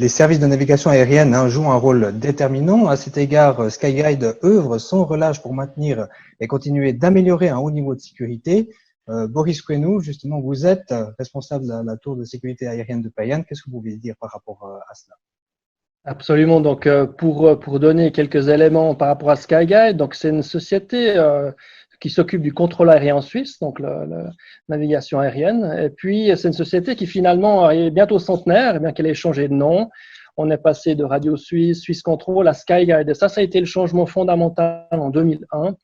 les services de navigation aérienne jouent un rôle déterminant. À cet égard, Skyguide œuvre sans relâche pour maintenir et continuer d'améliorer un haut niveau de sécurité. Boris Quenou, justement, vous êtes responsable de la tour de sécurité aérienne de Payerne. Qu'est-ce que vous pouvez dire par rapport à cela? Absolument. Donc, pour donner quelques éléments par rapport à Skyguide, donc c'est une société qui s'occupe du contrôle aérien en Suisse, donc la navigation aérienne. Et puis, c'est une société qui finalement est bientôt centenaire, bien qu'elle ait changé de nom. On est passé de Radio Suisse, Suisse Control à Skyguide. Et ça a été le changement fondamental en 2001.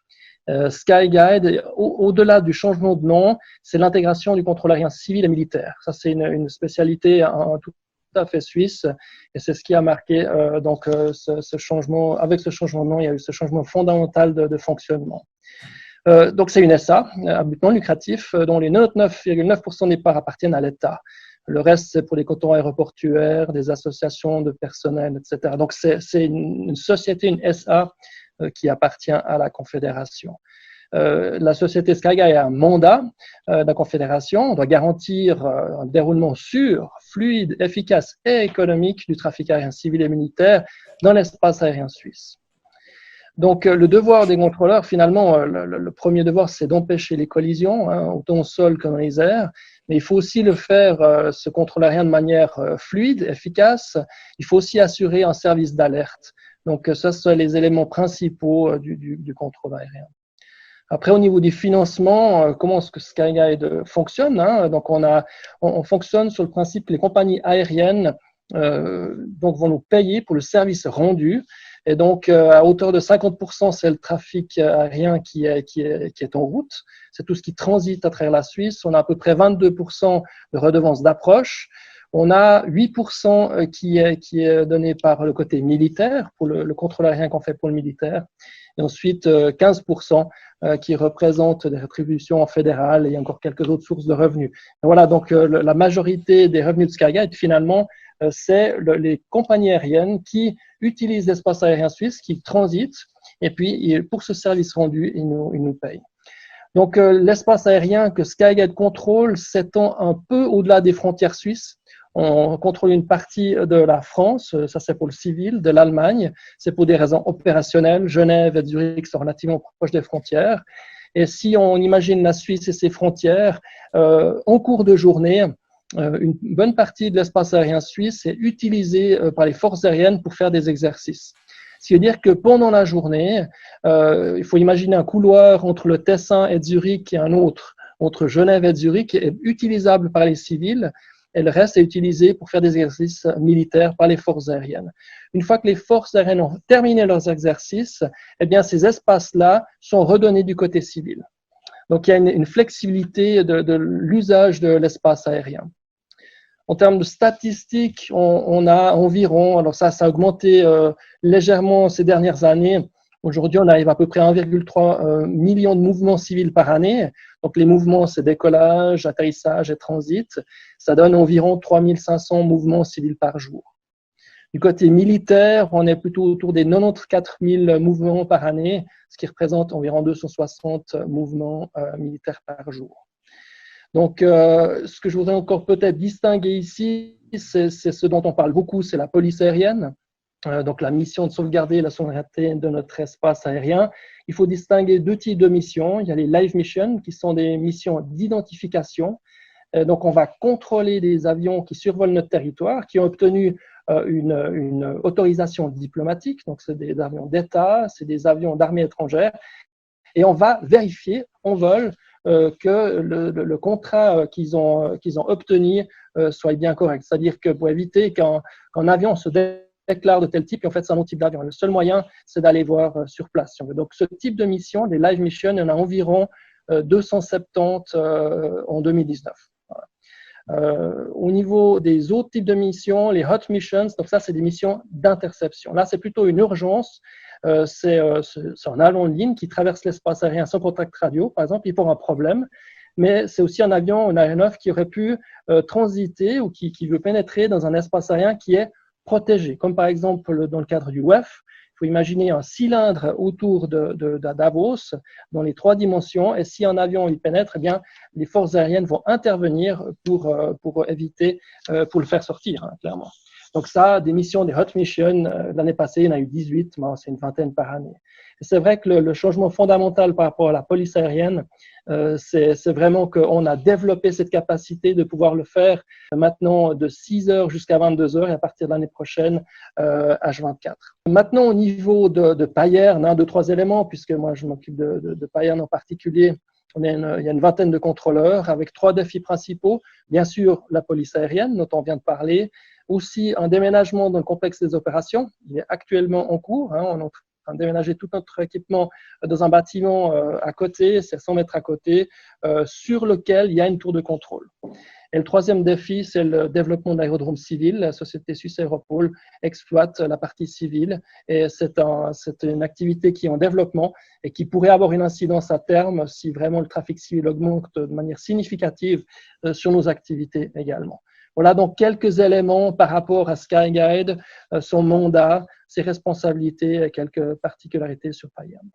Skyguide, au-delà du changement de nom, c'est l'intégration du contrôle aérien civil et militaire. Ça, c'est une spécialité tout à fait suisse, et c'est ce qui a marqué ce changement. Avec ce changement de nom, il y a eu ce changement fondamental de fonctionnement. Donc c'est une SA à but non lucratif dont les 99,9% des parts appartiennent à l'État. Le reste, c'est pour les cantons aéroportuaires, des associations de personnel, etc. Donc c'est une société, une SA qui appartient à la Confédération. La société Skyguide a un mandat de la Confédération. On doit garantir un déroulement sûr, fluide, efficace et économique du trafic aérien civil et militaire dans l'espace aérien suisse. Donc, le devoir des contrôleurs, finalement, le premier devoir, c'est d'empêcher les collisions, autant au sol que dans les airs. Mais il faut aussi le faire, ce contrôle aérien, de manière fluide, efficace. Il faut aussi assurer un service d'alerte. Donc, ça, ce sont les éléments principaux du contrôle aérien. Après, au niveau du financement, comment est-ce que Skyguide fonctionne, Donc, on fonctionne sur le principe que les compagnies aériennes vont nous payer pour le service rendu. Et donc, à hauteur de 50%, c'est le trafic aérien qui est en route. C'est tout ce qui transite à travers la Suisse. On a à peu près 22% de redevances d'approche. On a 8% qui est donné par le côté militaire, pour le contrôle aérien qu'on fait pour le militaire. Et ensuite, 15% qui représentent des rétributions fédérales et encore quelques autres sources de revenus. Et voilà, donc la majorité des revenus de Skyguide, finalement, c'est les compagnies aériennes qui utilisent l'espace aérien suisse, qui transitent, et puis pour ce service rendu, ils nous payent. Donc l'espace aérien que Skyguide contrôle s'étend un peu au-delà des frontières suisses. On contrôle une partie de la France, ça c'est pour le civil, de l'Allemagne, c'est pour des raisons opérationnelles. Genève et Zurich sont relativement proches des frontières. Et si on imagine la Suisse et ses frontières, en cours de journée, une bonne partie de l'espace aérien suisse est utilisée par les forces aériennes pour faire des exercices. Ce qui veut dire que pendant la journée, il faut imaginer un couloir entre le Tessin et Zurich et un autre, entre Genève et Zurich, qui est utilisable par les civils, et le reste est utilisé pour faire des exercices militaires par les forces aériennes. Une fois que les forces aériennes ont terminé leurs exercices, eh bien, ces espaces-là sont redonnés du côté civil. Donc, il y a une flexibilité de l'usage de l'espace aérien. En termes de statistiques, on a environ, alors ça a augmenté légèrement ces dernières années. Aujourd'hui, on arrive à peu près à 1,3 million de mouvements civils par année. Donc, les mouvements, c'est décollage, atterrissage et transit. Ça donne environ 3500 mouvements civils par jour. Du côté militaire, on est plutôt autour des 94 000 mouvements par année, ce qui représente environ 260 mouvements militaires par jour. Donc, ce que je voudrais encore peut-être distinguer ici, c'est ce dont on parle beaucoup, c'est la police aérienne. Donc, la mission de sauvegarder la souveraineté de notre espace aérien. Il faut distinguer deux types de missions. Il y a les live missions, qui sont des missions d'identification. Donc, on va contrôler des avions qui survolent notre territoire, qui ont obtenu une autorisation diplomatique. Donc, c'est des avions d'État, c'est des avions d'armée étrangère. Et on va vérifier en vol que le contrat qu'ils ont obtenu soit bien correct. C'est-à-dire que pour éviter qu'un avion se déclare de tel type, et en fait, c'est un autre type d'avion. Le seul moyen, c'est d'aller voir sur place. Donc, ce type de mission, les live missions, il y en a environ 270 en 2019. Voilà. Au niveau des autres types de missions, les hot missions, donc ça, c'est des missions d'interception. Là, c'est plutôt une urgence. C'est un avion en ligne qui traverse l'espace aérien sans contact radio, par exemple, il faut un problème. Mais c'est aussi un avion, un aéronef qui aurait pu transiter ou qui veut pénétrer dans un espace aérien qui est protégé, comme par exemple dans le cadre du WEF. Il faut imaginer un cylindre autour de Davos dans les 3 dimensions, et si un avion y pénètre, eh bien, les forces aériennes vont intervenir pour éviter, pour le faire sortir, clairement. Donc ça, des missions, des hot missions, l'année passée, il y en a eu 18, c'est une vingtaine par année. Et c'est vrai que le changement fondamental par rapport à la police aérienne, c'est vraiment qu'on a développé cette capacité de pouvoir le faire maintenant de 6 heures jusqu'à 22 heures et à partir de l'année prochaine, H24. Maintenant, au niveau de Payerne, 2, 3 éléments, puisque moi je m'occupe de Payerne en particulier. Il y a une vingtaine de contrôleurs avec 3 défis principaux. Bien sûr, la police aérienne, dont on vient de parler. Aussi, un déménagement dans le complexe des opérations. Il est actuellement en cours. On est en train de déménager tout notre équipement dans un bâtiment à côté, c'est 100 mètres à côté, sur lequel il y a une tour de contrôle. Et le troisième défi, c'est le développement d'aérodromes civils. La société Suisse Aéropole exploite la partie civile et c'est une activité qui est en développement et qui pourrait avoir une incidence à terme si vraiment le trafic civil augmente de manière significative sur nos activités également. Voilà donc quelques éléments par rapport à Skyguide, son mandat, ses responsabilités et quelques particularités sur Payerne.